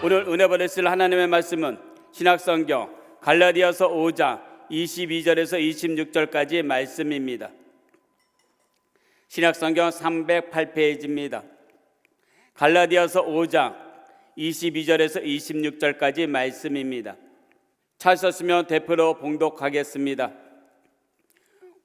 오늘 은혜 받으실 하나님의 말씀은 신약성경 갈라디아서 5장 22절에서 26절까지의 말씀입니다. 신약성경 308페이지입니다. 갈라디아서 5장 22절에서 26절까지 말씀입니다. 찾으셨으면 대표로 봉독하겠습니다.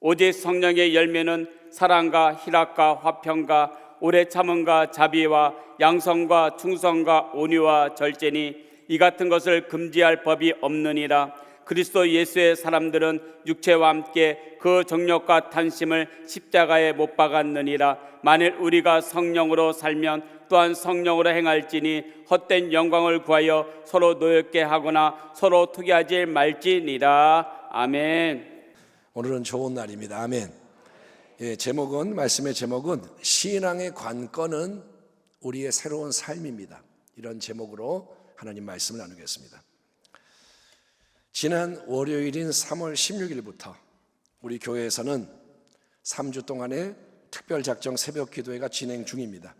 오직 성령의 열매는 사랑과 희락과 화평과 오래 참음과 자비와 양성과 충성과 온유와 절제니 이 같은 것을 금지할 법이 없느니라. 그리스도 예수의 사람들은 육체와 함께 그 정욕과 탐심을 십자가에 못 박았느니라. 만일 우리가 성령으로 살면 또한 성령으로 행할지니 헛된 영광을 구하여 서로 노엽게 하거나 서로 투기하지 말지니라. 아멘. 오늘은 좋은 날입니다. 아멘. 말씀의 제목은 신앙의 관건은 우리의 새로운 삶입니다. 이런 제목으로 하나님 말씀을 나누겠습니다. 지난 월요일인 3월 16일부터 우리 교회에서는 3주 동안의 특별작정 새벽 기도회가 진행 중입니다.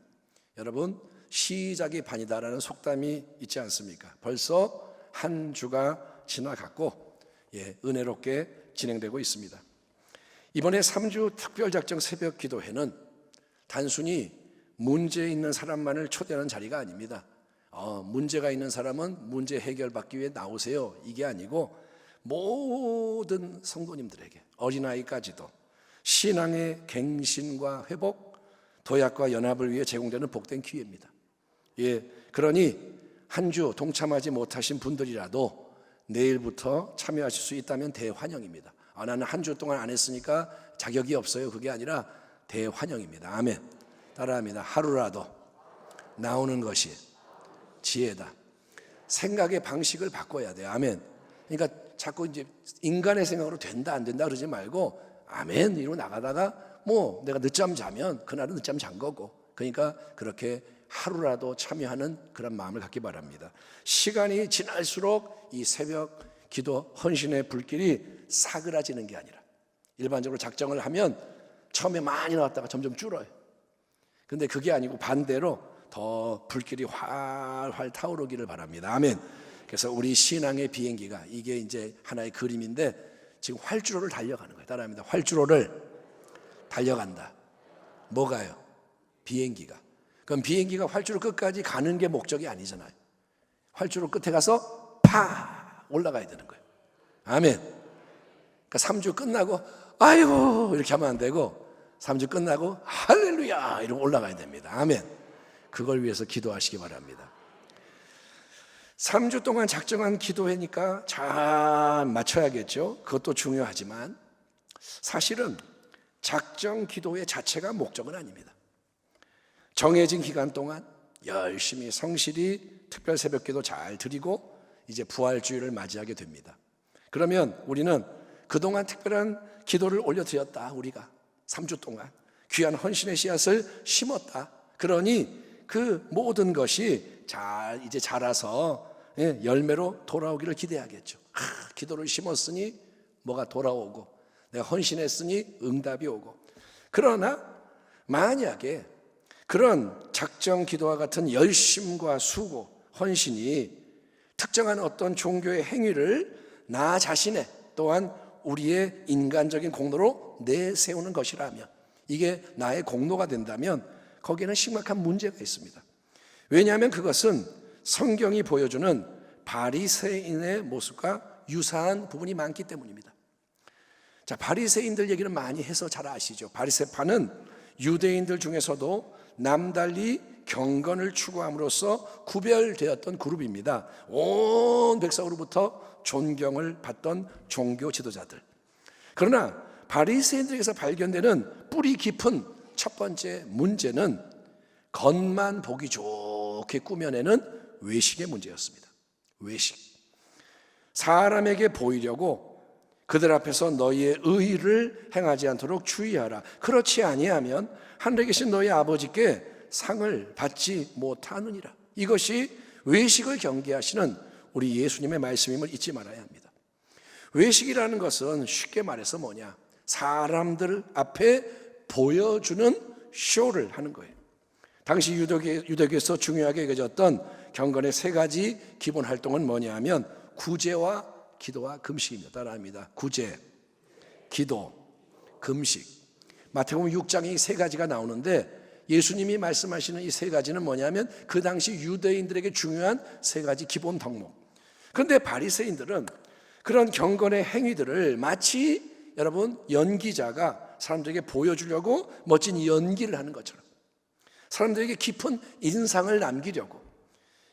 여러분, 시작이 반이다라는 속담이 있지 않습니까? 벌써 한 주가 지나갔고 은혜롭게 진행되고 있습니다. 이번에 3주 특별작정 새벽 기도회는 단순히 문제 있는 사람만을 초대하는 자리가 아닙니다. 문제가 있는 사람은 문제 해결받기 위해 나오세요, 이게 아니고 모든 성도님들에게, 어린아이까지도 신앙의 갱신과 회복, 도약과 연합을 위해 제공되는 복된 기회입니다. 그러니 한 주 동참하지 못하신 분들이라도 내일부터 참여하실 수 있다면 대환영입니다. 나는 한 주 동안 안 했으니까 자격이 없어요, 그게 아니라 대환영입니다. 아멘. 따라합니다. 하루라도 나오는 것이 지혜다. 생각의 방식을 바꿔야 돼요. 아멘. 그러니까 자꾸 이제 인간의 생각으로 된다 안 된다 그러지 말고 아멘 이러고 나가다가 내가 늦잠 자면 그날은 늦잠 잔 거고, 그러니까 그렇게 하루라도 참여하는 그런 마음을 갖기 바랍니다. 시간이 지날수록 이 새벽 기도 헌신의 불길이 사그라지는 게 아니라, 일반적으로 작정을 하면 처음에 많이 나왔다가 점점 줄어요. 근데 그게 아니고 반대로 더 불길이 활활 타오르기를 바랍니다. 아멘. 그래서 우리 신앙의 비행기가, 이게 이제 하나의 그림인데 지금 활주로를 달려가는 거예요. 따라합니다. 활주로를 달려간다. 뭐가요? 비행기가. 그럼 비행기가 활주로 끝까지 가는 게 목적이 아니잖아요. 활주로 끝에 가서 팍 올라가야 되는 거예요. 아멘. 그러니까 3주 끝나고 아이고 이렇게 하면 안 되고, 3주 끝나고 할렐루야 이러고 올라가야 됩니다. 아멘. 그걸 위해서 기도하시기 바랍니다. 3주 동안 작정한 기도회니까 잘 맞춰야겠죠. 그것도 중요하지만 사실은 작정 기도회 자체가 목적은 아닙니다. 정해진 기간 동안 열심히 성실히 특별 새벽 기도 잘 드리고 이제 부활주일을 맞이하게 됩니다. 그러면 우리는 그동안 특별한 기도를 올려드렸다. 우리가 3주 동안 귀한 헌신의 씨앗을 심었다. 그러니 그 모든 것이 이제 자라서 열매로 돌아오기를 기대하겠죠. 기도를 심었으니 뭐가 돌아오고, 내가 헌신했으니 응답이 오고. 그러나 만약에 그런 작정 기도와 같은 열심과 수고, 헌신이 특정한 어떤 종교의 행위를 나 자신의 또한 우리의 인간적인 공로로 내세우는 것이라면, 이게 나의 공로가 된다면 거기에는 심각한 문제가 있습니다. 왜냐하면 그것은 성경이 보여주는 바리새인의 모습과 유사한 부분이 많기 때문입니다. 자, 바리새인들 얘기는 많이 해서 잘 아시죠. 바리새파는 유대인들 중에서도 남달리 경건을 추구함으로써 구별되었던 그룹입니다. 온 백성으로부터 존경을 받던 종교 지도자들. 그러나 바리새인들에게서 발견되는 뿌리 깊은 첫 번째 문제는 겉만 보기 좋게 꾸며내는 외식의 문제였습니다. 외식. 사람에게 보이려고 그들 앞에서 너희의 의를 행하지 않도록 주의하라. 그렇지 아니하면 하늘에 계신 너희 아버지께 상을 받지 못하느니라. 이것이 외식을 경계하시는 우리 예수님의 말씀임을 잊지 말아야 합니다. 외식이라는 것은 쉽게 말해서 뭐냐? 사람들 앞에 보여주는 쇼를 하는 거예요. 당시 유대교에서 중요하게 여겨졌던 경건의 세 가지 기본 활동은 뭐냐 하면 구제와 기도와 금식입니다. 따라합니다. 구제, 기도, 금식. 마태복음 6장에 이 세 가지가 나오는데 예수님이 말씀하시는 이 세 가지는 뭐냐면 그 당시 유대인들에게 중요한 세 가지 기본 덕목. 그런데 바리새인들은 그런 경건의 행위들을 마치 여러분 연기자가 사람들에게 보여주려고 멋진 연기를 하는 것처럼 사람들에게 깊은 인상을 남기려고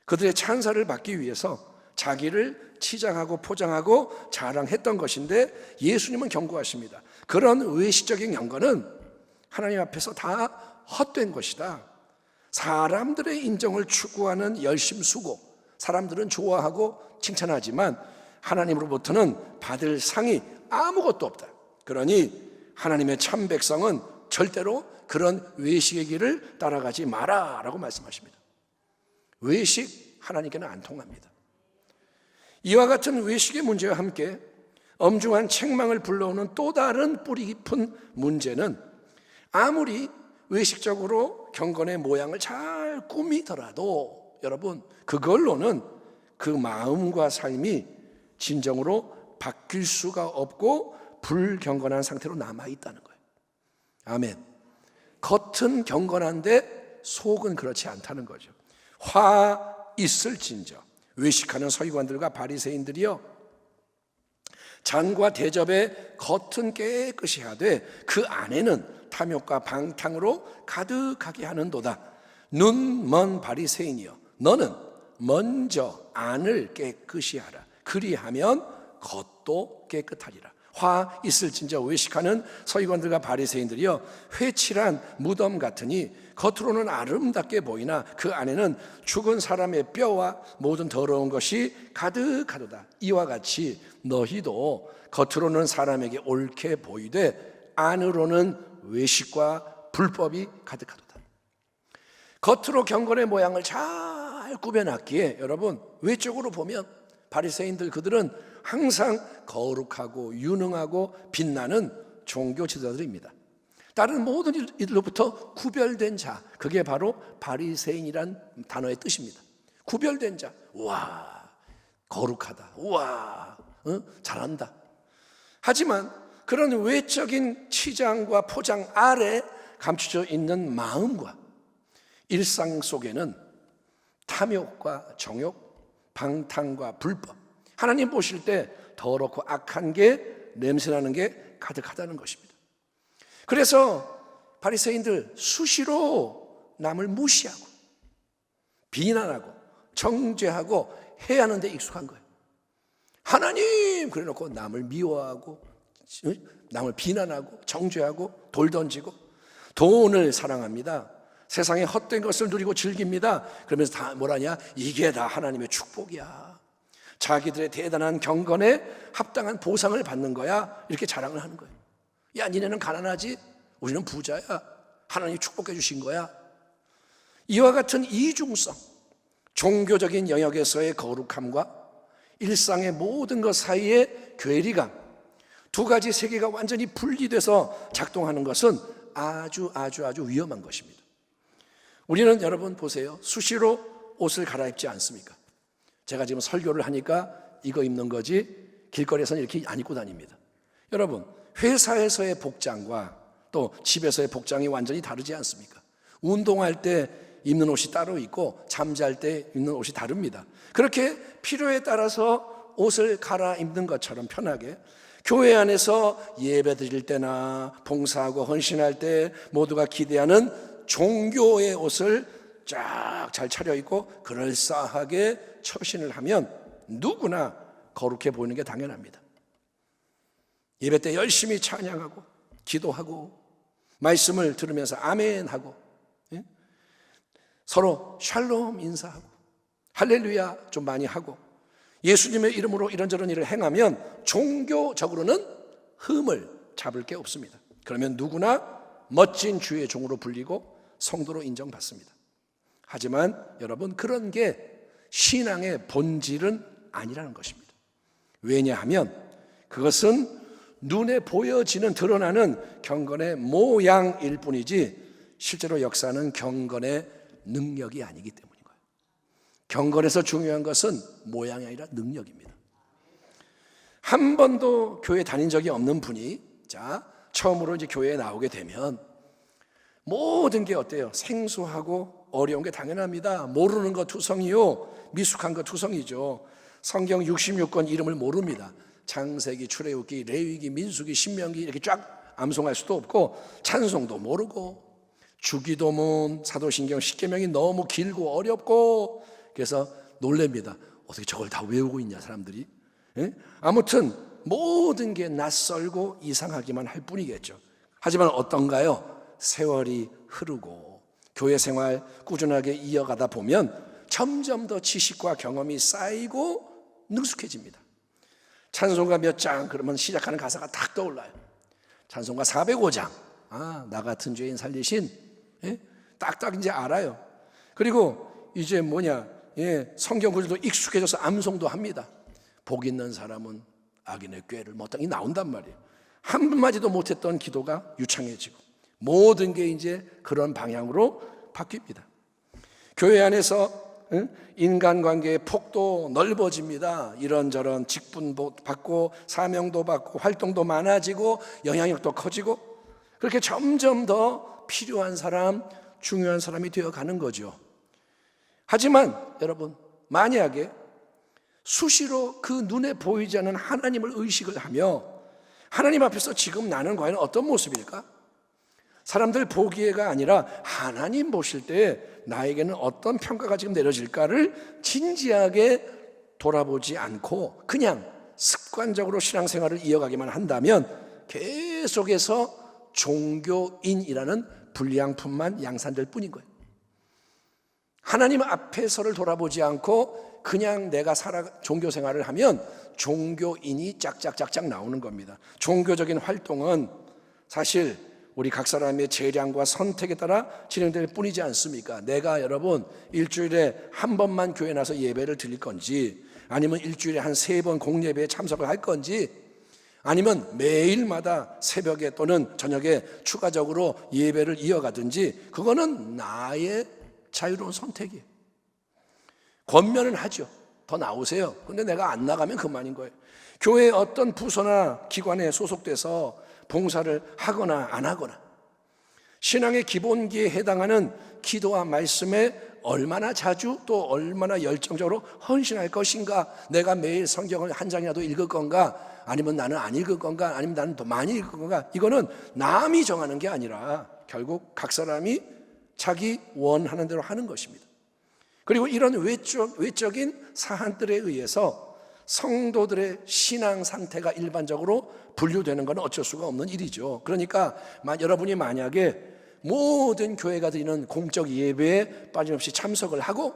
그들의 찬사를 받기 위해서 자기를 치장하고 포장하고 자랑했던 것인데 예수님은 경고하십니다. 그런 외식적인 경건은 하나님 앞에서 다 헛된 것이다. 사람들의 인정을 추구하는 열심 수고, 사람들은 좋아하고 칭찬하지만 하나님으로부터는 받을 상이 아무것도 없다. 그러니 하나님의 참 백성은 절대로 그런 외식의 길을 따라가지 마라 라고 말씀하십니다. 외식 하나님께는 안 통합니다. 이와 같은 외식의 문제와 함께 엄중한 책망을 불러오는 또 다른 뿌리 깊은 문제는 아무리 외식적으로 경건의 모양을 잘 꾸미더라도 여러분 그걸로는 그 마음과 삶이 진정으로 바뀔 수가 없고 불경건한 상태로 남아있다는 거예요. 아멘. 겉은 경건한데 속은 그렇지 않다는 거죠. 화 있을진저 외식하는 서기관들과 바리새인들이요 잔과 대접에 겉은 깨끗이 하되 그 안에는 탐욕과 방탕으로 가득하게 하는도다. 눈 먼 바리새인이여 너는 먼저 안을 깨끗이 하라. 그리하면 겉도 깨끗하리라. 화 있을진저 외식하는 서기관들과 바리새인들이여 회칠한 무덤 같으니 겉으로는 아름답게 보이나 그 안에는 죽은 사람의 뼈와 모든 더러운 것이 가득하도다. 이와 같이 너희도 겉으로는 사람에게 옳게 보이되 안으로는 외식과 불법이 가득하도다. 겉으로 경건의 모양을 잘 꾸며놨기에 여러분 외적으로 보면 바리새인들 그들은 항상 거룩하고 유능하고 빛나는 종교 지도자들입니다. 다른 모든 이들로부터 구별된 자, 그게 바로 바리새인이란 단어의 뜻입니다. 구별된 자, 우와 거룩하다, 우와 잘한다. 하지만 그런 외적인 치장과 포장 아래 감춰져 있는 마음과 일상 속에는 탐욕과 정욕, 방탕과 불법, 하나님 보실 때 더럽고 악한 게 냄새나는 게 가득하다는 것입니다. 그래서 바리새인들 수시로 남을 무시하고 비난하고 정죄하고 해야 하는 데 익숙한 거예요. 하나님 그래놓고 남을 미워하고 남을 비난하고 정죄하고 돌 던지고 돈을 사랑합니다. 세상에 헛된 것을 누리고 즐깁니다. 그러면서 다 뭐라냐? 이게 다 하나님의 축복이야. 자기들의 대단한 경건에 합당한 보상을 받는 거야. 이렇게 자랑을 하는 거예요. 야, 니네는 가난하지? 우리는 부자야. 하나님이 축복해 주신 거야. 이와 같은 이중성, 종교적인 영역에서의 거룩함과 일상의 모든 것 사이의 괴리감, 두 가지 세계가 완전히 분리돼서 작동하는 것은 아주 위험한 것입니다. 우리는 여러분 보세요. 수시로 옷을 갈아입지 않습니까? 제가 지금 설교를 하니까 이거 입는 거지 길거리에서는 이렇게 안 입고 다닙니다. 여러분 회사에서의 복장과 또 집에서의 복장이 완전히 다르지 않습니까? 운동할 때 입는 옷이 따로 있고 잠잘 때 입는 옷이 다릅니다. 그렇게 필요에 따라서 옷을 갈아입는 것처럼 편하게 교회 안에서 예배 드릴 때나 봉사하고 헌신할 때 모두가 기대하는 종교의 옷을 쫙 잘 차려입고 그럴싸하게 처신을 하면 누구나 거룩해 보이는 게 당연합니다. 예배 때 열심히 찬양하고 기도하고 말씀을 들으면서 아멘하고 서로 샬롬 인사하고 할렐루야 좀 많이 하고 예수님의 이름으로 이런저런 일을 행하면 종교적으로는 흠을 잡을 게 없습니다. 그러면 누구나 멋진 주의 종으로 불리고 성도로 인정받습니다. 하지만 여러분 그런 게 신앙의 본질은 아니라는 것입니다. 왜냐하면 그것은 눈에 보여지는 드러나는 경건의 모양일 뿐이지 실제로 역사는 경건의 능력이 아니기 때문인 거예요. 경건에서 중요한 것은 모양이 아니라 능력입니다. 한 번도 교회 다닌 적이 없는 분이 처음으로 이제 교회에 나오게 되면 모든 게 어때요? 생소하고 어려운 게 당연합니다. 모르는 거 투성이요, 미숙한 거 투성이죠. 성경 66권 이름을 모릅니다. 창세기, 출애굽기, 레위기, 민수기, 신명기 이렇게 쫙 암송할 수도 없고, 찬송도 모르고, 주기도문, 사도신경, 십계명이 너무 길고 어렵고, 그래서 놀랍니다. 어떻게 저걸 다 외우고 있냐 사람들이. 아무튼 모든 게 낯설고 이상하기만 할 뿐이겠죠. 하지만 어떤가요? 세월이 흐르고 교회 생활 꾸준하게 이어가다 보면 점점 더 지식과 경험이 쌓이고 능숙해집니다. 찬송가 몇 장 그러면 시작하는 가사가 딱 떠올라요. 찬송가 405장, 나 같은 죄인 살리신, 딱딱 이제 알아요. 그리고 이제 성경 구절도 익숙해져서 암송도 합니다. 복 있는 사람은 악인의 꾀를 마땅히 나온단 말이에요. 한마디도 못했던 기도가 유창해지고 모든 게 이제 그런 방향으로 바뀝니다. 교회 안에서 인간관계의 폭도 넓어집니다. 이런저런 직분도 받고 사명도 받고 활동도 많아지고 영향력도 커지고, 그렇게 점점 더 필요한 사람, 중요한 사람이 되어가는 거죠. 하지만 여러분, 만약에 수시로 그 눈에 보이지 않는 하나님을 의식을 하며 하나님 앞에서 지금 나는 과연 어떤 모습일까? 사람들 보기에가 아니라 하나님 보실 때 나에게는 어떤 평가가 지금 내려질까를 진지하게 돌아보지 않고 그냥 습관적으로 신앙생활을 이어가기만 한다면 계속해서 종교인이라는 불량품만 양산될 뿐인 거예요. 하나님 앞에서를 돌아보지 않고 그냥 내가 종교생활을 하면 종교인이 짝짝짝짝 나오는 겁니다. 종교적인 활동은 사실 우리 각 사람의 재량과 선택에 따라 진행될 뿐이지 않습니까? 내가 여러분 일주일에 한 번만 교회 나서 예배를 드릴 건지, 아니면 일주일에 한 3번 공예배에 참석을 할 건지, 아니면 매일마다 새벽에 또는 저녁에 추가적으로 예배를 이어가든지, 그거는 나의 자유로운 선택이에요. 권면은 하죠. 더 나오세요. 근데 내가 안 나가면 그만인 거예요. 교회의 어떤 부서나 기관에 소속돼서 봉사를 하거나 안 하거나, 신앙의 기본기에 해당하는 기도와 말씀에 얼마나 자주 또 얼마나 열정적으로 헌신할 것인가, 내가 매일 성경을 한 장이라도 읽을 건가, 아니면 나는 안 읽을 건가, 아니면 나는 더 많이 읽을 건가, 이거는 남이 정하는 게 아니라 결국 각 사람이 자기 원하는 대로 하는 것입니다. 그리고 이런 외적인 사안들에 의해서 성도들의 신앙 상태가 일반적으로 분류되는 건 어쩔 수가 없는 일이죠. 그러니까 여러분이 만약에 모든 교회가 드리는 공적 예배에 빠짐없이 참석을 하고,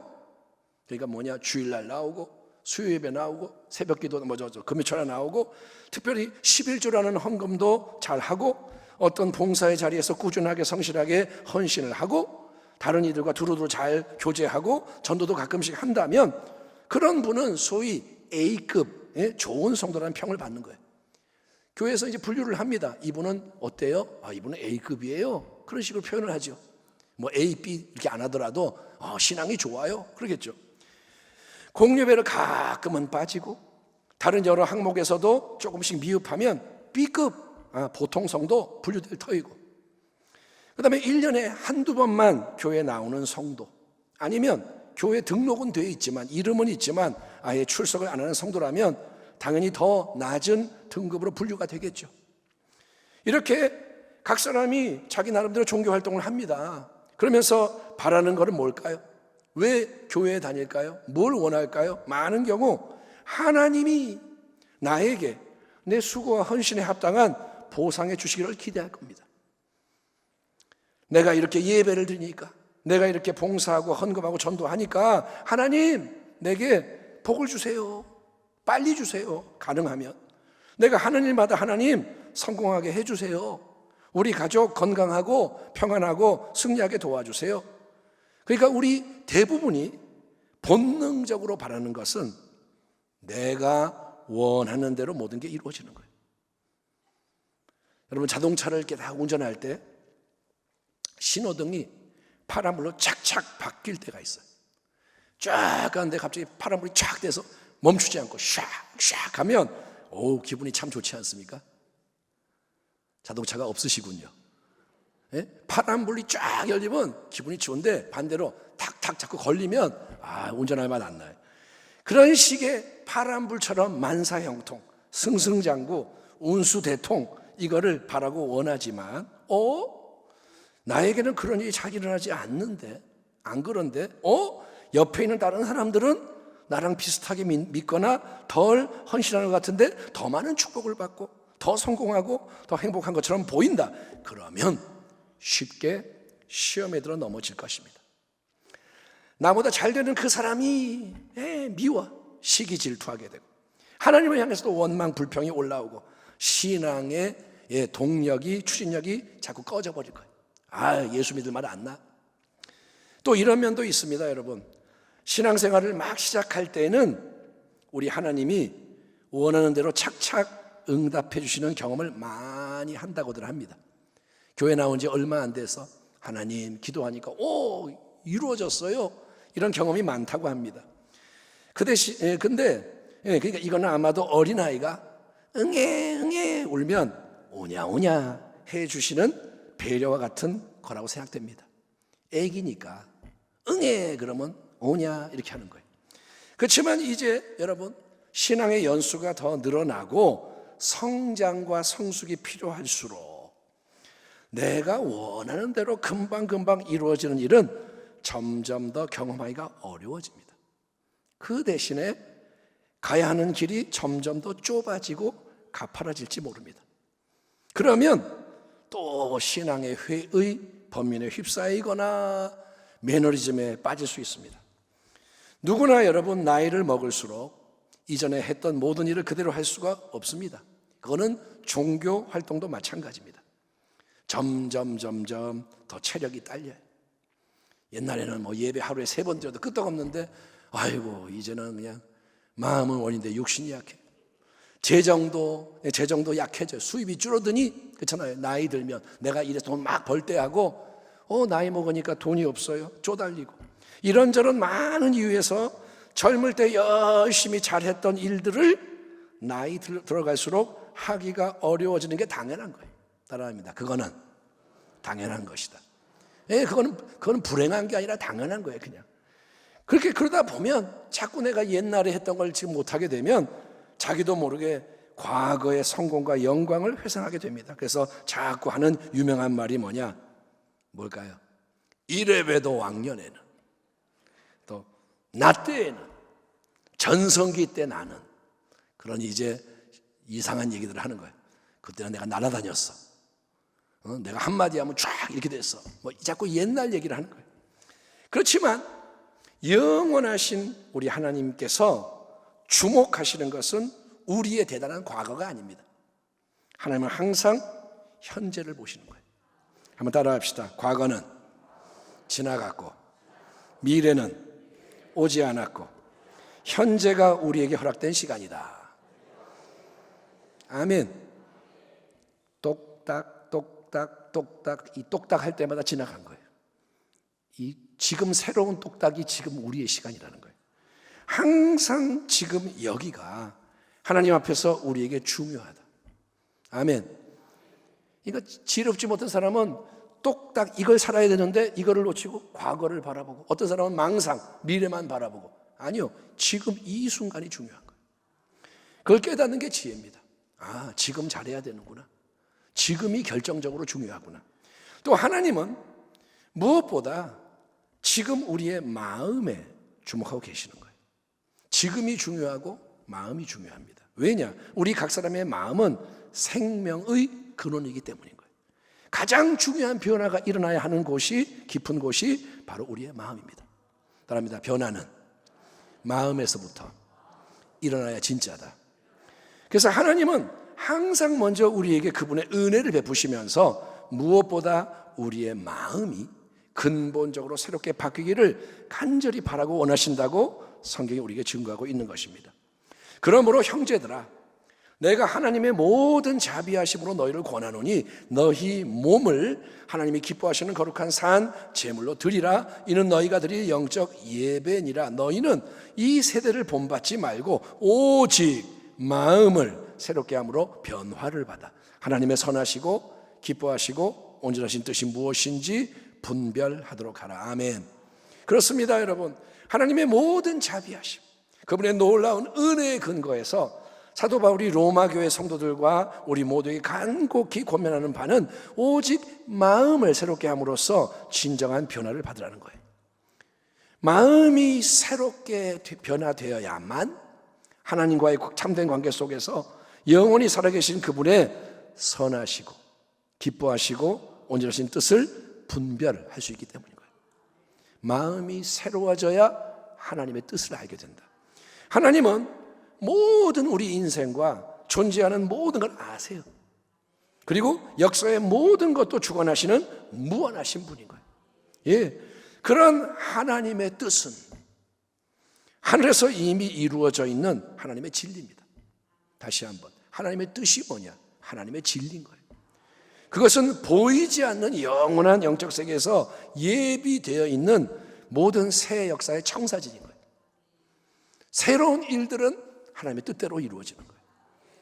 그러니까 주일날 나오고 수요예배 나오고 새벽기도 금요철에 나오고, 특별히 11조라는 헌금도 잘 하고, 어떤 봉사의 자리에서 꾸준하게 성실하게 헌신을 하고, 다른 이들과 두루두루 잘 교제하고 전도도 가끔씩 한다면, 그런 분은 소위 A급 좋은 성도라는 평을 받는 거예요. 교회에서 이제 분류를 합니다. 이분은 어때요? 이분은 A급이에요. 그런 식으로 표현을 하죠. A, B 이렇게 안 하더라도 신앙이 좋아요. 그러겠죠. 공예배를 가끔은 빠지고, 다른 여러 항목에서도 조금씩 미흡하면 B급, 보통 성도 분류될 터이고, 그 다음에 1년에 한두 번만 교회에 나오는 성도, 아니면 교회 등록은 돼 있지만 이름은 있지만 아예 출석을 안 하는 성도라면 당연히 더 낮은 등급으로 분류가 되겠죠. 이렇게 각 사람이 자기 나름대로 종교 활동을 합니다. 그러면서 바라는 것은 뭘까요? 왜 교회에 다닐까요? 뭘 원할까요? 많은 경우 하나님이 나에게 내 수고와 헌신에 합당한 보상해 주시기를 기대할 겁니다. 내가 이렇게 예배를 드리니까, 내가 이렇게 봉사하고 헌금하고 전도하니까 하나님 내게 복을 주세요. 빨리 주세요. 가능하면 내가 하는 일마다 하나님 성공하게 해주세요. 우리 가족 건강하고 평안하고 승리하게 도와주세요. 그러니까 우리 대부분이 본능적으로 바라는 것은 내가 원하는 대로 모든 게 이루어지는 거예요. 여러분, 자동차를 이렇게 다 운전할 때 신호등이 파란불로 착착 바뀔 때가 있어요. 쫙 가는데 갑자기 파란불이 쫙 돼서 멈추지 않고 샥샥 하면 기분이 참 좋지 않습니까? 자동차가 없으시군요. 예? 파란불이 쫙 열리면 기분이 좋은데 반대로 탁탁 자꾸 걸리면 운전할 맛 안 나요. 그런 식의 파란불처럼 만사형통, 승승장구, 운수대통 이거를 바라고 원하지만 나에게는 그런 일이 잘 일어나지 않는데, 안 그런데 옆에 있는 다른 사람들은 나랑 비슷하게 믿거나 덜 헌신하는 것 같은데 더 많은 축복을 받고 더 성공하고 더 행복한 것처럼 보인다. 그러면 쉽게 시험에 들어 넘어질 것입니다. 나보다 잘 되는 그 사람이 미워, 시기 질투하게 되고 하나님을 향해서도 원망 불평이 올라오고 신앙의 동력이, 추진력이 자꾸 꺼져버릴 거예요. 예수 믿을 말 안 나. 또 이런 면도 있습니다. 여러분, 신앙생활을 막 시작할 때는 우리 하나님이 원하는 대로 착착 응답해 주시는 경험을 많이 한다고들 합니다. 교회 나온 지 얼마 안 돼서 하나님 기도하니까 이루어졌어요, 이런 경험이 많다고 합니다. 근데 그러니까 이거는 아마도 어린아이가 응애 울면 오냐 해 주시는 배려와 같은 거라고 생각됩니다. 애기니까 응애 그러면 오냐 이렇게 하는 거예요. 그렇지만 이제 여러분, 신앙의 연수가 더 늘어나고 성장과 성숙이 필요할수록 내가 원하는 대로 금방금방 이루어지는 일은 점점 더 경험하기가 어려워집니다. 그 대신에 가야 하는 길이 점점 더 좁아지고 가파라질지 모릅니다. 그러면 또 신앙의 회의 범민에 휩싸이거나 매너리즘에 빠질 수 있습니다. 누구나 여러분 나이를 먹을수록 이전에 했던 모든 일을 그대로 할 수가 없습니다. 그거는 종교 활동도 마찬가지입니다. 점점 더 체력이 딸려요. 옛날에는 예배 하루에 3번 드려도 끄떡없는데 이제는 그냥 마음은 원인데 육신이 약해. 재정도 약해져요. 수입이 줄어드니, 그렇잖아요. 나이 들면 내가 이래서 돈 막 벌 때 하고 나이 먹으니까 돈이 없어요. 쪼달리고 이런저런 많은 이유에서 젊을 때 열심히 잘했던 일들을 나이 들어갈수록 하기가 어려워지는 게 당연한 거예요. 따라합니다. 그거는 당연한 것이다. 그거는 불행한 게 아니라 당연한 거예요. 그냥 그러다 보면 자꾸 내가 옛날에 했던 걸 지금 못하게 되면 자기도 모르게 과거의 성공과 영광을 회상하게 됩니다. 그래서 자꾸 하는 유명한 말이 뭘까요? 이래봬도 왕년에는, 또 나 때에는, 전성기 때 나는, 그런 이제 이상한 얘기들을 하는 거예요. 그때는 내가 날아다녔어. 내가 한마디 하면 쫙 이렇게 됐어. 자꾸 옛날 얘기를 하는 거예요. 그렇지만 영원하신 우리 하나님께서 주목하시는 것은 우리의 대단한 과거가 아닙니다. 하나님은 항상 현재를 보시는 거예요. 한번 따라합시다. 과거는 지나갔고 미래는 오지 않았고 현재가 우리에게 허락된 시간이다. 아멘. 똑딱 이 똑딱 할 때마다 지나간 거예요. 이 지금 새로운 똑딱이 지금 우리의 시간이라는 거예요. 항상 지금 여기가 하나님 앞에서 우리에게 중요하다. 아멘. 이거 지혜롭지 못한 사람은 똑딱 이걸 살아야 되는데 이거를 놓치고 과거를 바라보고, 어떤 사람은 망상, 미래만 바라보고. 아니요, 지금 이 순간이 중요한 거예요. 그걸 깨닫는 게 지혜입니다. 지금 잘해야 되는구나. 지금이 결정적으로 중요하구나. 또 하나님은 무엇보다 지금 우리의 마음에 주목하고 계시는 거예요. 지금이 중요하고 마음이 중요합니다. 왜냐? 우리 각 사람의 마음은 생명의 근원이기 때문인 거예요. 가장 중요한 변화가 일어나야 하는 곳이, 깊은 곳이 바로 우리의 마음입니다. 따라합니다. 변화는 마음에서부터 일어나야 진짜다. 그래서 하나님은 항상 먼저 우리에게 그분의 은혜를 베푸시면서 무엇보다 우리의 마음이 근본적으로 새롭게 바뀌기를 간절히 바라고 원하신다고 성경이 우리에게 증거하고 있는 것입니다. 그러므로 형제들아, 내가 하나님의 모든 자비하심으로 너희를 권하노니 너희 몸을 하나님이 기뻐하시는 거룩한 산 제물로 드리라. 이는 너희가 드릴 영적 예배니라. 너희는 이 세대를 본받지 말고 오직 마음을 새롭게 함으로 변화를 받아 하나님의 선하시고 기뻐하시고 온전하신 뜻이 무엇인지 분별하도록 하라. 아멘. 그렇습니다, 여러분. 하나님의 모든 자비하심, 그분의 놀라운 은혜의 근거에서 사도 바울이 로마 교회 성도들과 우리 모두에게 간곡히 권면하는 바는 오직 마음을 새롭게 함으로써 진정한 변화를 받으라는 거예요. 마음이 새롭게 변화되어야만 하나님과의 참된 관계 속에서 영원히 살아계신 그분의 선하시고 기뻐하시고 온전하신 뜻을 분별할 수 있기 때문인 거예요. 마음이 새로워져야 하나님의 뜻을 알게 된다. 하나님은 모든 우리 인생과 존재하는 모든 걸 아세요. 그리고 역사의 모든 것도 주관하시는 무한하신 분인 거예요. 예, 그런 하나님의 뜻은 하늘에서 이미 이루어져 있는 하나님의 진리입니다. 다시 한번, 하나님의 뜻이 뭐냐? 하나님의 진리인 거예요. 그것은 보이지 않는 영원한 영적 세계에서 예비되어 있는 모든 새 역사의 청사진인 거예요. 새로운 일들은 하나님의 뜻대로 이루어지는 거예요.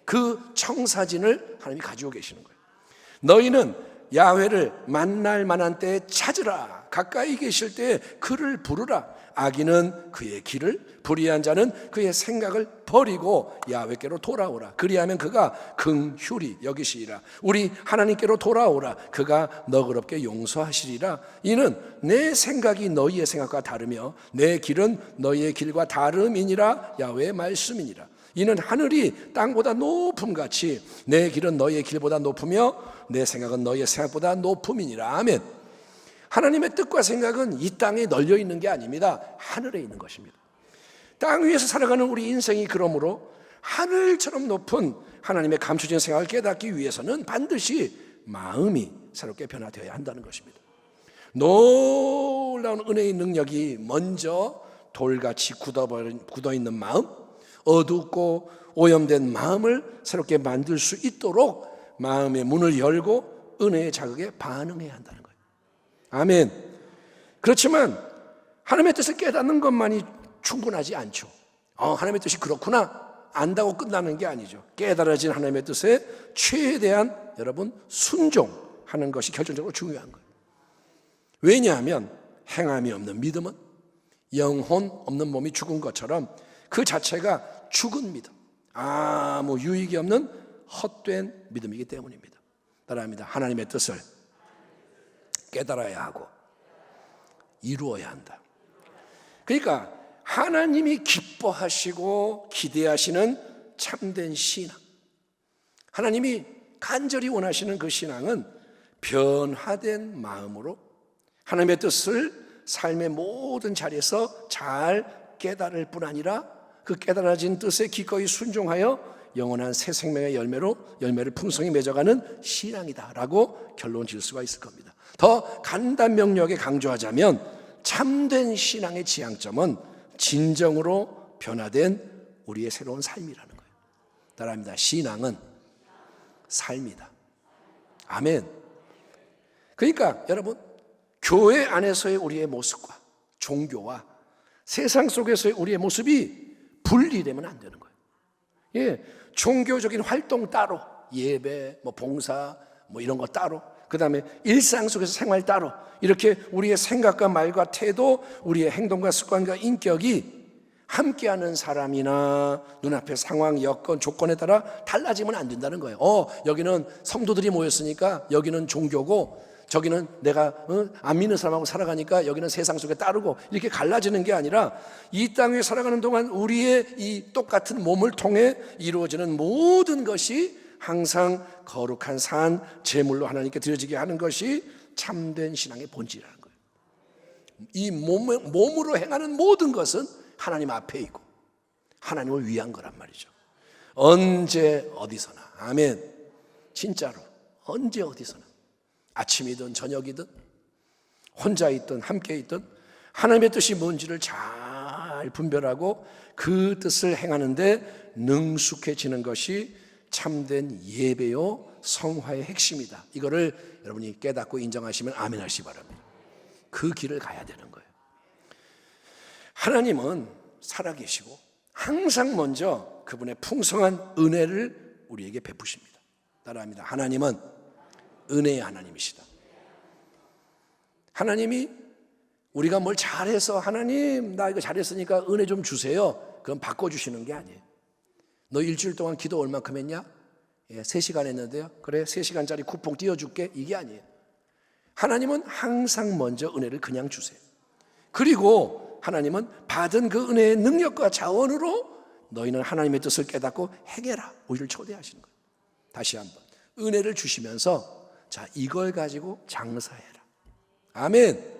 그 청사진을 하나님이 가지고 계시는 거예요. 너희는 야훼를 만날 만한 때에 찾으라. 가까이 계실 때에 그를 부르라. 악인은 그의 길을, 불의한 자는 그의 생각을 버리고 야훼께로 돌아오라. 그리하면 그가 긍휼히 여기시리라. 우리 하나님께로 돌아오라. 그가 너그럽게 용서하시리라. 이는 내 생각이 너희의 생각과 다르며 내 길은 너희의 길과 다름이니라. 야훼의 말씀이니라. 이는 하늘이 땅보다 높음같이 내 길은 너희의 길보다 높으며 내 생각은 너희의 생각보다 높음이니라. 아멘. 하나님의 뜻과 생각은 이 땅에 널려 있는 게 아닙니다. 하늘에 있는 것입니다. 땅 위에서 살아가는 우리 인생이 그러므로 하늘처럼 높은 하나님의 감춰진 생각을 깨닫기 위해서는 반드시 마음이 새롭게 변화되어야 한다는 것입니다. 놀라운 은혜의 능력이 먼저 돌같이 굳어있는 마음, 어둡고 오염된 마음을 새롭게 만들 수 있도록 마음의 문을 열고 은혜의 자극에 반응해야 한다는 거예요. 아멘. 그렇지만 하나님의 뜻을 깨닫는 것만이 충분하지 않죠. 하나님의 뜻이 그렇구나 안다고 끝나는 게 아니죠. 깨달아진 하나님의 뜻에 최대한 여러분 순종하는 것이 결정적으로 중요한 거예요. 왜냐하면 행함이 없는 믿음은 영혼 없는 몸이 죽은 것처럼 그 자체가 죽은 믿음, 아무 유익이 없는 헛된 믿음이기 때문입니다. 따라합니다. 하나님의 뜻을 깨달아야 하고 이루어야 한다. 그러니까 하나님이 기뻐하시고 기대하시는 참된 신앙, 하나님이 간절히 원하시는 그 신앙은 변화된 마음으로 하나님의 뜻을 삶의 모든 자리에서 잘 깨달을 뿐 아니라 그 깨달아진 뜻에 기꺼이 순종하여 영원한 새 생명의 열매를 풍성히 맺어가는 신앙이다라고 결론 지을 수가 있을 겁니다. 더 간단 명료하게 강조하자면 참된 신앙의 지향점은 진정으로 변화된 우리의 새로운 삶이라는 거예요. 따라합니다. 신앙은 삶이다. 아멘. 그러니까 여러분, 교회 안에서의 우리의 모습과 종교와 세상 속에서의 우리의 모습이 분리되면 안 되는 거예요. 예, 종교적인 활동 따로, 예배, 봉사, 이런 거 따로, 그 다음에 일상 속에서 생활 따로, 이렇게 우리의 생각과 말과 태도, 우리의 행동과 습관과 인격이 함께하는 사람이나 눈앞의 상황, 여건, 조건에 따라 달라지면 안 된다는 거예요. 여기는 성도들이 모였으니까 여기는 종교고, 저기는 내가 안 믿는 사람하고 살아가니까 여기는 세상 속에 따르고, 이렇게 갈라지는 게 아니라 이 땅에 살아가는 동안 우리의 이 똑같은 몸을 통해 이루어지는 모든 것이 항상 거룩한 산 제물로 하나님께 드려지게 하는 것이 참된 신앙의 본질이라는 거예요. 이 몸으로 행하는 모든 것은 하나님 앞에 있고 하나님을 위한 거란 말이죠. 언제 어디서나. 아멘. 진짜로 언제 어디서나, 아침이든 저녁이든 혼자 있든 함께 있든 하나님의 뜻이 뭔지를 잘 분별하고 그 뜻을 행하는데 능숙해지는 것이 참된 예배요 성화의 핵심이다. 이거를 여러분이 깨닫고 인정하시면 아멘 하시기 바랍니다. 그 길을 가야 되는 거예요. 하나님은 살아계시고 항상 먼저 그분의 풍성한 은혜를 우리에게 베푸십니다. 따라합니다. 하나님은 은혜의 하나님이시다. 하나님이 우리가 뭘 잘해서 하나님 나 이거 잘했으니까 은혜 좀 주세요, 그럼 바꿔주시는 게 아니에요. 너 일주일 동안 기도 얼만큼 했냐? 3시간 했는데요. 그래 3시간짜리 쿠폰 띄워줄게. 이게 아니에요. 하나님은 항상 먼저 은혜를 그냥 주세요. 그리고 하나님은 받은 그 은혜의 능력과 자원으로 너희는 하나님의 뜻을 깨닫고 행해라, 우리를 초대하시는 거예요. 다시 한번 은혜를 주시면서 자 이걸 가지고 장사해라. 아멘.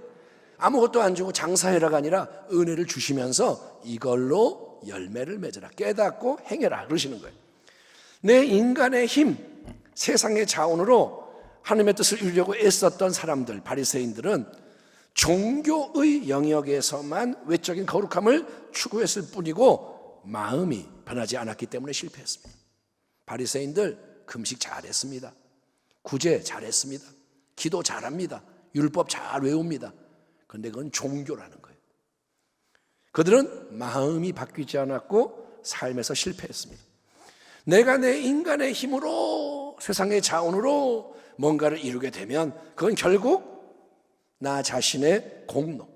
아무것도 안 주고 장사해라가 아니라 은혜를 주시면서 이걸로 열매를 맺어라, 깨닫고 행해라 그러시는 거예요. 내 인간의 힘, 세상의 자원으로 하나님의 뜻을 이루려고 애썼던 사람들, 바리새인들은 종교의 영역에서만 외적인 거룩함을 추구했을 뿐이고 마음이 변하지 않았기 때문에 실패했습니다. 바리새인들 금식 잘했습니다. 구제 잘했습니다. 기도 잘합니다. 율법 잘 외웁니다. 그런데 그건 종교라는 거예요. 그들은 마음이 바뀌지 않았고 삶에서 실패했습니다. 내가 내 인간의 힘으로 세상의 자원으로 뭔가를 이루게 되면 그건 결국 나 자신의 공로,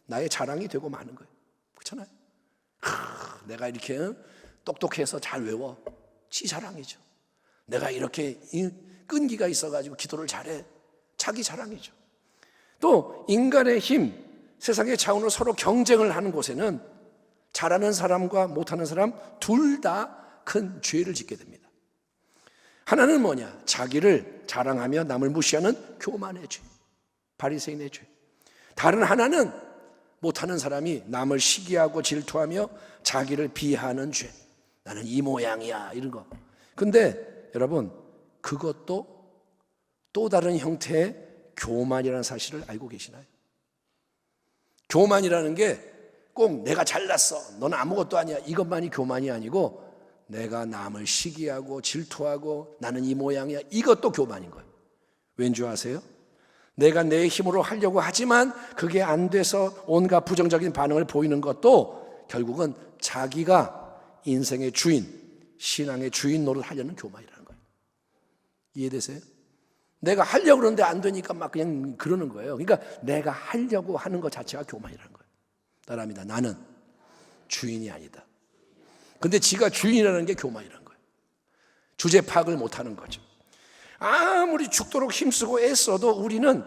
나의 자랑이 되고 마는 거예요. 그렇잖아요. 내가 이렇게 똑똑해서 잘 외워, 지 자랑이죠. 내가 이렇게 끈기가 있어가지고 기도를 잘해, 자기 자랑이죠. 또 인간의 힘, 세상의 자원으로 서로 경쟁을 하는 곳에는 잘하는 사람과 못하는 사람 둘 다 큰 죄를 짓게 됩니다. 하나는 뭐냐? 자기를 자랑하며 남을 무시하는 교만의 죄, 바리새인의 죄. 다른 하나는 못하는 사람이 남을 시기하고 질투하며 자기를 비하하는 죄. 나는 이 모양이야, 이런 거. 근데 여러분, 그것도 또 다른 형태의 교만이라는 사실을 알고 계시나요? 교만이라는 게 꼭 내가 잘났어, 너는 아무것도 아니야, 이것만이 교만이 아니고 내가 남을 시기하고 질투하고 나는 이 모양이야, 이것도 교만인 거예요. 왠지 아세요? 내가 내 힘으로 하려고 하지만 그게 안 돼서 온갖 부정적인 반응을 보이는 것도 결국은 자기가 인생의 주인, 신앙의 주인 노릇 하려는 교만이라는 거예요. 이해되세요? 내가 하려고 그러는데 안 되니까 막 그냥 그러는 거예요. 그러니까 내가 하려고 하는 것 자체가 교만이라는 거예요. 따라합니다. 나는 주인이 아니다. 근데 지가 주인이라는 게 교만이라는 거예요. 주제 파악을 못하는 거죠. 아무리 죽도록 힘쓰고 애써도 우리는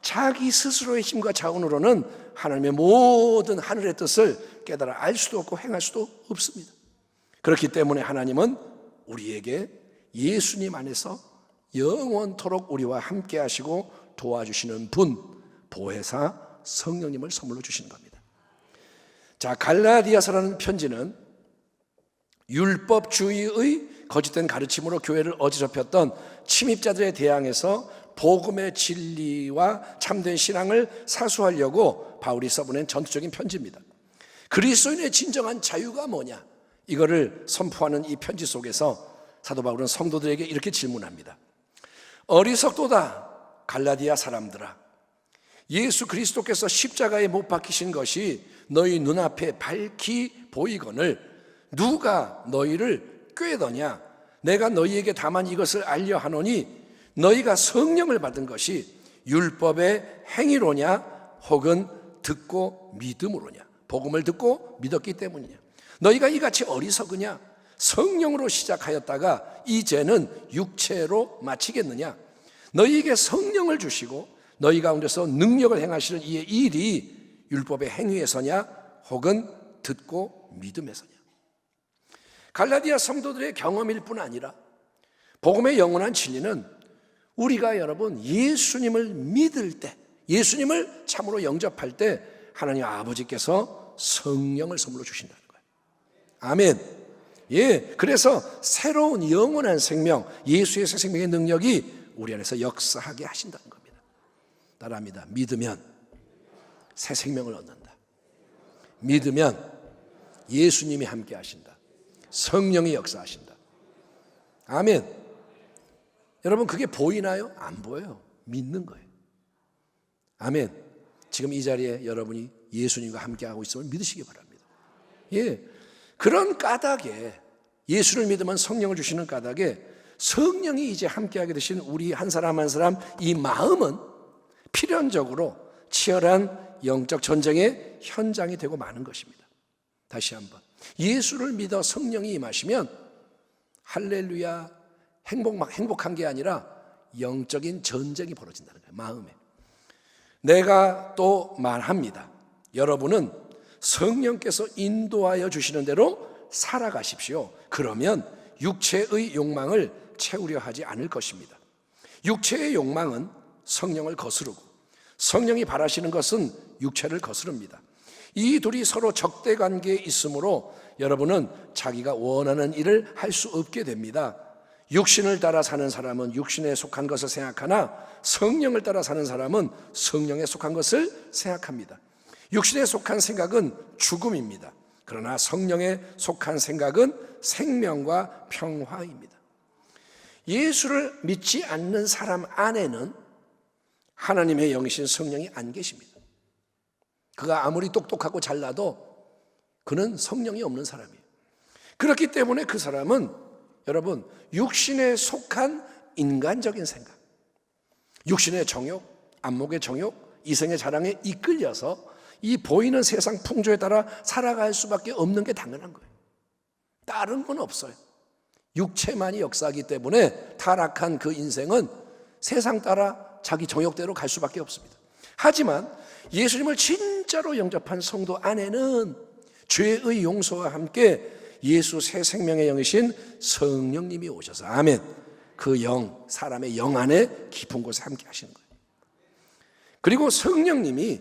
자기 스스로의 힘과 자원으로는 하나님의 모든 하늘의 뜻을 깨달아 알 수도 없고 행할 수도 없습니다. 그렇기 때문에 하나님은 우리에게 예수님 안에서 영원토록 우리와 함께 하시고 도와주시는 분, 보혜사 성령님을 선물로 주시는 겁니다. 자, 갈라디아서라는 편지는 율법주의의 거짓된 가르침으로 교회를 어지럽혔던 침입자들에 대항해서 복음의 진리와 참된 신앙을 사수하려고 바울이 써보낸 전투적인 편지입니다. 그리스도인의 진정한 자유가 뭐냐? 이거를 선포하는 이 편지 속에서 사도 바울은 성도들에게 이렇게 질문합니다. 어리석도다 갈라디아 사람들아, 예수 그리스도께서 십자가에 못 박히신 것이 너희 눈앞에 밝히 보이거늘 누가 너희를 꾀더냐? 내가 너희에게 다만 이것을 알려 하노니 너희가 성령을 받은 것이 율법의 행위로냐 혹은 듣고 믿음으로냐? 복음을 듣고 믿었기 때문이냐? 너희가 이같이 어리석으냐? 성령으로 시작하였다가 이제는 육체로 마치겠느냐? 너희에게 성령을 주시고 너희 가운데서 능력을 행하시는 이의 일이 율법의 행위에서냐 혹은 듣고 믿음에서냐? 갈라디아 성도들의 경험일 뿐 아니라 복음의 영원한 진리는 우리가 여러분 예수님을 믿을 때, 예수님을 참으로 영접할 때 하나님 아버지께서 성령을 선물로 주신다는 거예요. 아멘. 예, 그래서 새로운 영원한 생명, 예수의 새 생명의 능력이 우리 안에서 역사하게 하신다는 겁니다. 따라합니다. 믿으면 새 생명을 얻는다. 믿으면 예수님이 함께 하신다. 성령이 역사하신다. 아멘. 여러분 그게 보이나요? 안 보여요. 믿는 거예요. 아멘. 지금 이 자리에 여러분이 예수님과 함께하고 있음을 믿으시기 바랍니다. 예, 그런 까닭에 예수를 믿으면 성령을 주시는 까닭에 성령이 이제 함께하게 되신 우리 한 사람 한 사람 이 마음은 필연적으로 치열한 영적 전쟁의 현장이 되고 마는 것입니다. 다시 한번 예수를 믿어 성령이 임하시면 할렐루야 행복한 게 아니라 영적인 전쟁이 벌어진다는 거예요. 마음에. 내가 또 말합니다. 여러분은 성령께서 인도하여 주시는 대로 살아가십시오. 그러면 육체의 욕망을 채우려 하지 않을 것입니다. 육체의 욕망은 성령을 거스르고 성령이 바라시는 것은 육체를 거스릅니다. 이 둘이 서로 적대 관계에 있으므로 여러분은 자기가 원하는 일을 할 수 없게 됩니다. 육신을 따라 사는 사람은 육신에 속한 것을 생각하나 성령을 따라 사는 사람은 성령에 속한 것을 생각합니다. 육신에 속한 생각은 죽음입니다. 그러나 성령에 속한 생각은 생명과 평화입니다. 예수를 믿지 않는 사람 안에는 하나님의 영이신 성령이 안 계십니다. 그가 아무리 똑똑하고 잘나도 그는 성령이 없는 사람이에요. 그렇기 때문에 그 사람은 여러분 육신에 속한 인간적인 생각, 육신의 정욕, 안목의 정욕, 이성의 자랑에 이끌려서 이 보이는 세상 풍조에 따라 살아갈 수밖에 없는 게 당연한 거예요. 다른 건 없어요. 육체만이 역사하기 때문에 타락한 그 인생은 세상 따라 자기 정욕대로 갈 수밖에 없습니다. 하지만 예수님을 진짜로 영접한 성도 안에는 죄의 용서와 함께 예수 새 생명의 영이신 성령님이 오셔서 아멘, 그 영, 사람의 영 안에 깊은 곳에 함께 하시는 거예요. 그리고 성령님이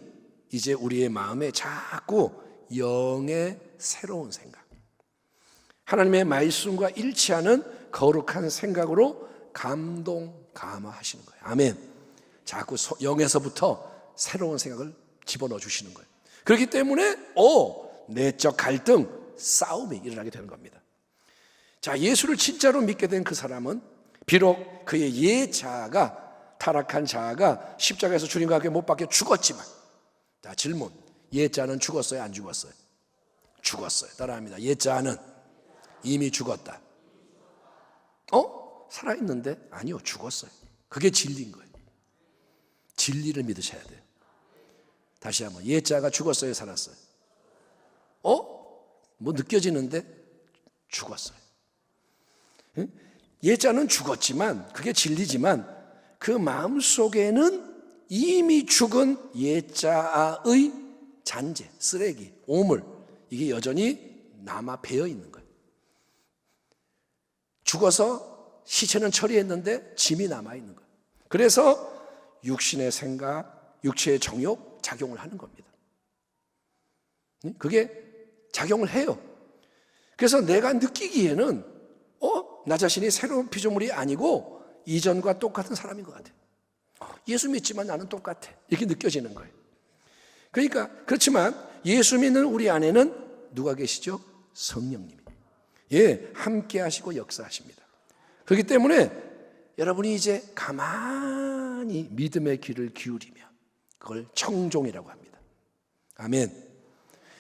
이제 우리의 마음에 자꾸 영의 새로운 생각, 하나님의 말씀과 일치하는 거룩한 생각으로 감동감화하시는 거예요. 아멘. 자꾸 영에서부터 새로운 생각을 집어넣어 주시는 거예요. 그렇기 때문에 내적 갈등, 싸움이 일어나게 되는 겁니다. 자, 예수를 진짜로 믿게 된 그 사람은 비록 그의 옛자아가, 타락한 자아가 십자가에서 주님과 함께 못 박혀 죽었지만, 자, 질문, 옛자아는 죽었어요, 안 죽었어요? 죽었어요. 따라합니다. 옛자아는 이미 죽었다. 살아있는데? 아니요, 죽었어요. 그게 진리인 거예요. 진리를 믿으셔야 돼요. 다시 한번, 옛자아가 죽었어요, 살았어요? 뭐 느껴지는데? 죽었어요. 옛자는 죽었지만, 그게 진리지만 그 마음속에는 이미 죽은 옛자아의 잔재, 쓰레기, 오물, 이게 여전히 남아 배어 있는 거예요. 죽어서 시체는 처리했는데 짐이 남아 있는 거예요. 그래서 육신의 생각, 육체의 정욕 작용을 하는 겁니다. 그게 작용을 해요. 그래서 내가 느끼기에는 나 자신이 새로운 피조물이 아니고 이전과 똑같은 사람인 것 같아요. 예수 믿지만 나는 똑같아, 이렇게 느껴지는 거예요. 그러니까 그렇지만 예수 믿는 우리 안에는 누가 계시죠? 성령님이 함께 하시고 역사하십니다. 그렇기 때문에 여러분이 이제 가만히 믿음의 귀를 기울이며, 그걸 청종이라고 합니다. 아멘.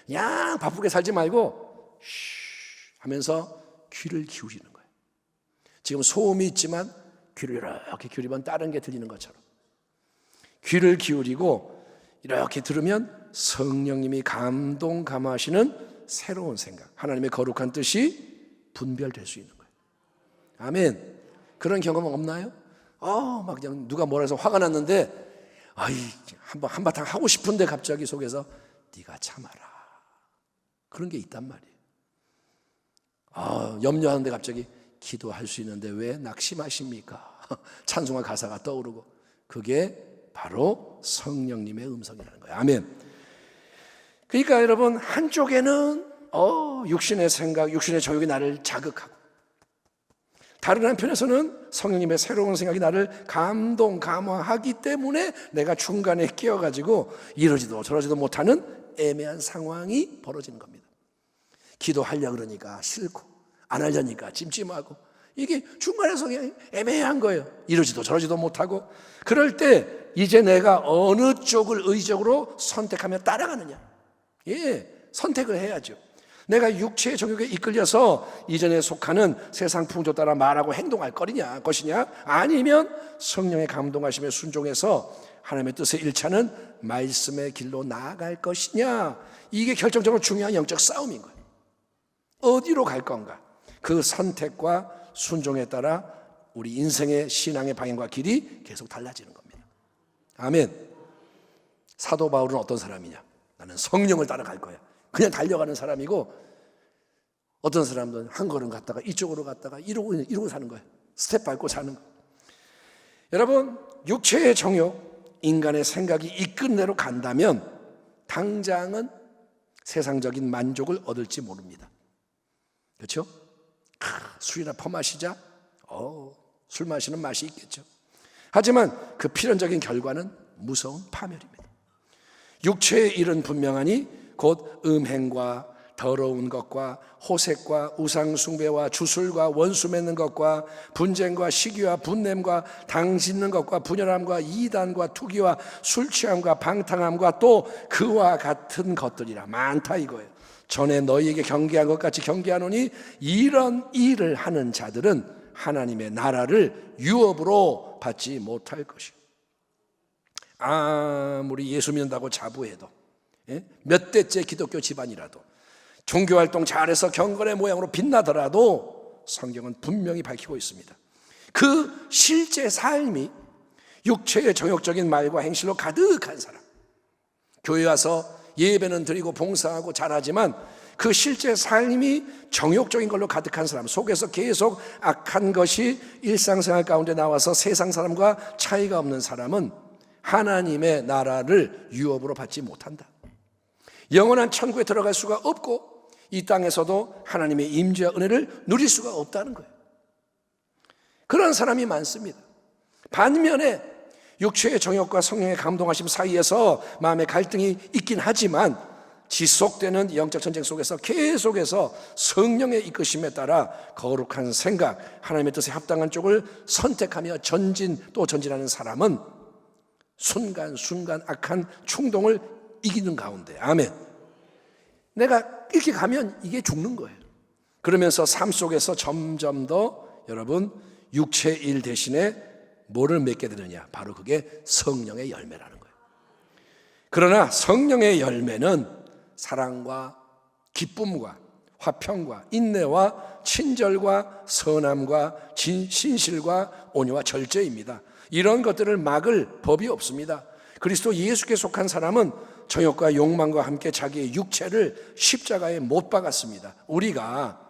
그냥 바쁘게 살지 말고 하면서 귀를 기울이는 거예요. 지금 소음이 있지만 귀를 이렇게 기울이면 다른 게 들리는 것처럼 귀를 기울이고 이렇게 들으면 성령님이 감동감화하시는 새로운 생각, 하나님의 거룩한 뜻이 분별될 수 있는 거예요. 아멘. 그런 경험은 없나요? 막 그냥 누가 뭐라 해서 화가 났는데 한바탕 하고 싶은데 갑자기 속에서 네가 참아라, 그런 게 있단 말이에요. 염려하는데 갑자기 기도할 수 있는데 왜 낙심하십니까? 찬송가 가사가 떠오르고, 그게 바로 성령님의 음성이라는 거예요. 아멘. 그러니까 여러분, 한쪽에는 육신의 생각, 육신의 정욕이 나를 자극하고, 다른 한편에서는 성령님의 새로운 생각이 나를 감동감화하기 때문에 내가 중간에 끼어가지고 이러지도 저러지도 못하는 애매한 상황이 벌어지는 겁니다. 기도하려고 그러니까 싫고, 안 하려니까 찜찜하고, 이게 중간에서 그냥 애매한 거예요. 이러지도 저러지도 못하고. 그럴 때 이제 내가 어느 쪽을 의지적으로 선택하며 따라가느냐. 선택을 해야죠. 내가 육체의 정욕에 이끌려서 이전에 속하는 세상 풍조 따라 말하고 행동할 것이냐, 아니면 성령의 감동하심에 순종해서 하나님의 뜻의 일차는 말씀의 길로 나아갈 것이냐. 이게 결정적으로 중요한 영적 싸움인 거예요. 어디로 갈 건가? 그 선택과 순종에 따라 우리 인생의 신앙의 방향과 길이 계속 달라지는 겁니다. 아멘. 사도 바울은 어떤 사람이냐? 나는 성령을 따라갈 거야. 그냥 달려가는 사람이고, 어떤 사람들은 한 걸음 갔다가 이쪽으로 갔다가 이러고 사는 거예요. 스텝 밟고 사는 거예요. 여러분, 육체의 정욕, 인간의 생각이 이끈 대로 간다면 당장은 세상적인 만족을 얻을지 모릅니다. 그렇죠? 술이나 퍼마시자? 술 마시는 맛이 있겠죠. 하지만 그 필연적인 결과는 무서운 파멸입니다. 육체의 일은 분명하니 곧 음행과 더러운 것과 호색과 우상숭배와 주술과 원수 맺는 것과 분쟁과 시기와 분냄과 당 짓는 것과 분열함과 이단과 투기와 술취함과 방탕함과 또 그와 같은 것들이라. 많다 이거예요. 전에 너희에게 경계한 것 같이 경계하노니 이런 일을 하는 자들은 하나님의 나라를 유업으로 받지 못할 것이요. 아무리 예수 믿는다고 자부해도, 몇 대째 기독교 집안이라도, 종교활동 잘해서 경건의 모양으로 빛나더라도 성경은 분명히 밝히고 있습니다. 그 실제 삶이 육체의 정욕적인 말과 행실로 가득한 사람, 교회 와서 예배는 드리고 봉사하고 잘하지만 그 실제 삶이 정욕적인 걸로 가득한 사람 속에서 계속 악한 것이 일상생활 가운데 나와서 세상 사람과 차이가 없는 사람은 하나님의 나라를 유업으로 받지 못한다. 영원한 천국에 들어갈 수가 없고 이 땅에서도 하나님의 임재와 은혜를 누릴 수가 없다는 거예요. 그런 사람이 많습니다. 반면에 육체의 정욕과 성령의 감동하심 사이에서 마음의 갈등이 있긴 하지만 지속되는 영적 전쟁 속에서 계속해서 성령의 이끄심에 따라 거룩한 생각, 하나님의 뜻에 합당한 쪽을 선택하며 전진하는 사람은 순간순간 악한 충동을 이기는 가운데, 아멘, 내가 이렇게 가면 이게 죽는 거예요. 그러면서 삶 속에서 점점 더 여러분 육체의 일 대신에 뭐를 맺게 되느냐? 바로 그게 성령의 열매라는 거예요. 그러나 성령의 열매는 사랑과 기쁨과 화평과 인내와 친절과 선함과 신실과 온유와 절제입니다. 이런 것들을 막을 법이 없습니다. 그리스도 예수께 속한 사람은 정욕과 욕망과 함께 자기의 육체를 십자가에 못 박았습니다. 우리가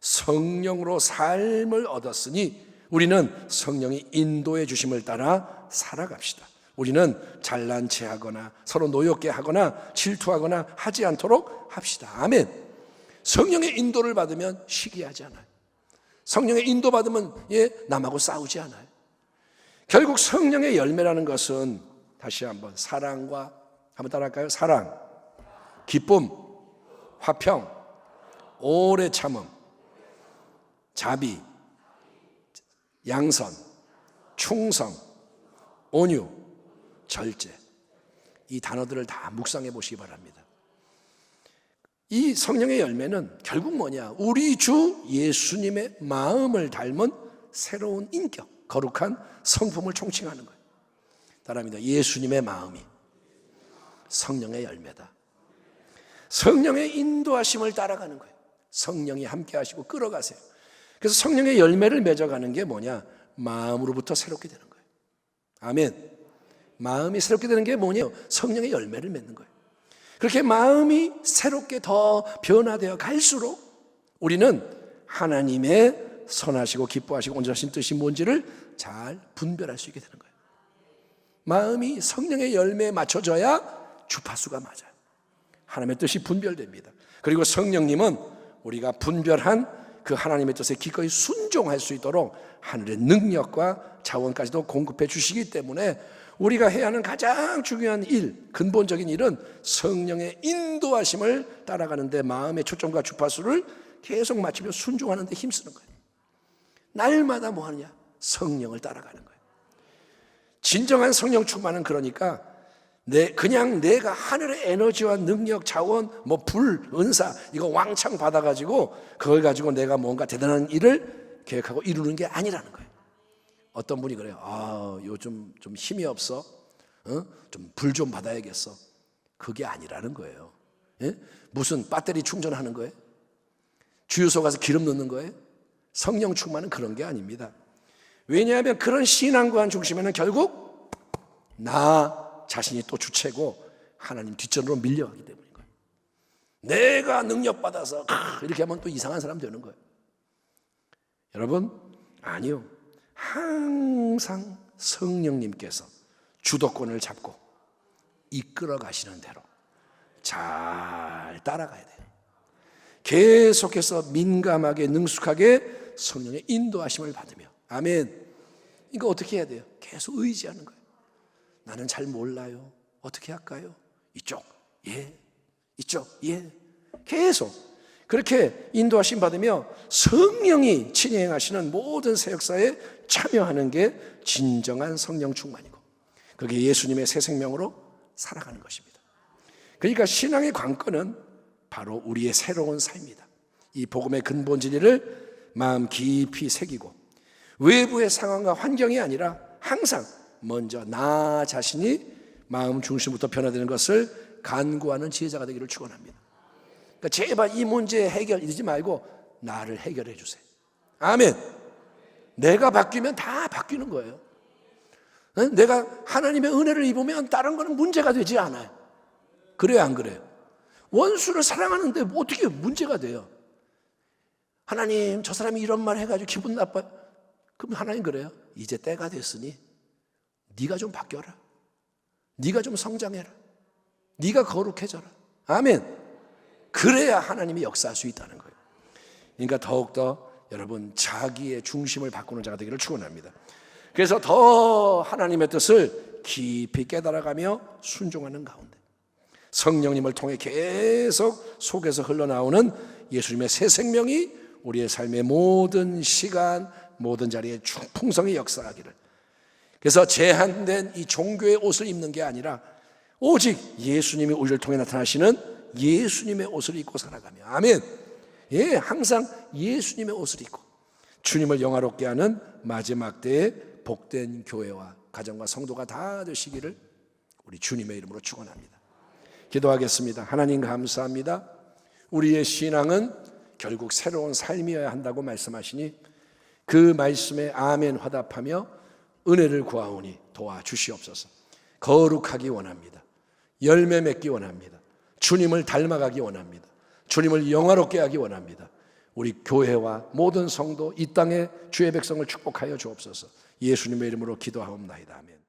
성령으로 삶을 얻었으니 우리는 성령이 인도해 주심을 따라 살아갑시다. 우리는 잘난 체하거나 서로 노엽게 하거나 질투하거나 하지 않도록 합시다. 아멘. 성령의 인도를 받으면 시기하지 않아요. 성령의 인도 받으면 남하고 싸우지 않아요. 결국 성령의 열매라는 것은 다시 한번 사랑과, 한번 따라할까요? 사랑, 기쁨, 화평, 오래 참음, 자비, 양선, 충성, 온유, 절제, 이 단어들을 다 묵상해 보시기 바랍니다. 이 성령의 열매는 결국 뭐냐? 우리 주 예수님의 마음을 닮은 새로운 인격, 거룩한 성품을 총칭하는 거예요. 따라합니다. 예수님의 마음이 성령의 열매다. 성령의 인도하심을 따라가는 거예요. 성령이 함께 하시고 끌어가세요. 그래서 성령의 열매를 맺어가는 게 뭐냐? 마음으로부터 새롭게 되는 거예요. 아멘. 마음이 새롭게 되는 게 뭐냐요? 성령의 열매를 맺는 거예요. 그렇게 마음이 새롭게 더 변화되어 갈수록 우리는 하나님의 선하시고 기뻐하시고 온전하신 뜻이 뭔지를 잘 분별할 수 있게 되는 거예요. 마음이 성령의 열매에 맞춰져야 주파수가 맞아요. 하나님의 뜻이 분별됩니다. 그리고 성령님은 우리가 분별한 그 하나님의 뜻에 기꺼이 순종할 수 있도록 하늘의 능력과 자원까지도 공급해 주시기 때문에 우리가 해야 하는 가장 중요한 일, 근본적인 일은 성령의 인도하심을 따라가는데 마음의 초점과 주파수를 계속 맞추며 순종하는 데 힘쓰는 거예요. 날마다 뭐 하느냐? 성령을 따라가는 거예요. 진정한 성령 충만은 그러니까 그냥 내가 하늘의 에너지와 능력, 자원, 뭐 불, 은사 이거 왕창 받아가지고 그걸 가지고 내가 뭔가 대단한 일을 계획하고 이루는 게 아니라는 거예요. 어떤 분이 그래요. 요즘 좀 힘이 없어. 좀 불 좀 받아야겠어. 그게 아니라는 거예요. 예? 무슨 배터리 충전하는 거예요? 주유소 가서 기름 넣는 거예요? 성령 충만은 그런 게 아닙니다. 왜냐하면 그런 신앙관 중심에는 결국 나 자신이 또 주체고 하나님 뒷전으로 밀려가기 때문인 거예요. 내가 능력받아서 이렇게 하면 또 이상한 사람 되는 거예요. 여러분, 아니요. 항상 성령님께서 주도권을 잡고 이끌어 가시는 대로 잘 따라가야 돼요. 계속해서 민감하게 능숙하게 성령의 인도하심을 받으며, 아멘. 이거 어떻게 해야 돼요? 계속 의지하는 거예요. 나는 잘 몰라요. 어떻게 할까요? 이쪽, 예. 이쪽, 예. 계속 그렇게 인도하심 받으며 성령이 진행하시는 모든 새 역사에 참여하는 게 진정한 성령 충만이고, 그게 예수님의 새 생명으로 살아가는 것입니다. 그러니까 신앙의 관건은 바로 우리의 새로운 삶이다. 이 복음의 근본 진리를 마음 깊이 새기고 외부의 상황과 환경이 아니라 항상 먼저 나 자신이 마음 중심부터 변화되는 것을 간구하는 지혜자가 되기를 축원합니다. 그러니까 제발 이 문제 해결 이러지 말고 나를 해결해 주세요. 아멘. 내가 바뀌면 다 바뀌는 거예요. 내가 하나님의 은혜를 입으면 다른 거는 문제가 되지 않아요. 그래요, 안 그래요? 원수를 사랑하는데 뭐 어떻게 문제가 돼요? 하나님, 저 사람이 이런 말 해가지고 기분 나빠요. 그럼 하나님 그래요. 이제 때가 됐으니 네가 좀 바뀌어라. 네가 좀 성장해라. 네가 거룩해져라. 아멘. 그래야 하나님이 역사할 수 있다는 거예요. 그러니까 더욱더 여러분 자기의 중심을 바꾸는 자가 되기를 축원합니다. 그래서 더 하나님의 뜻을 깊이 깨달아가며 순종하는 가운데 성령님을 통해 계속 속에서 흘러나오는 예수님의 새 생명이 우리의 삶의 모든 시간, 모든 자리에 풍성히 역사하기를. 그래서 제한된 이 종교의 옷을 입는 게 아니라 오직 예수님이 우리를 통해 나타나시는 예수님의 옷을 입고 살아가며, 아멘. 예, 항상 예수님의 옷을 입고 주님을 영화롭게 하는 마지막 때의 복된 교회와 가정과 성도가 다 되시기를 우리 주님의 이름으로 축원합니다. 기도하겠습니다. 하나님 감사합니다. 우리의 신앙은 결국 새로운 삶이어야 한다고 말씀하시니 그 말씀에 아멘 화답하며 은혜를 구하오니 도와주시옵소서. 거룩하기 원합니다. 열매 맺기 원합니다. 주님을 닮아가기 원합니다. 주님을 영화롭게 하기 원합니다. 우리 교회와 모든 성도 이 땅의 주의 백성을 축복하여 주옵소서. 예수님의 이름으로 기도하옵나이다. 아멘.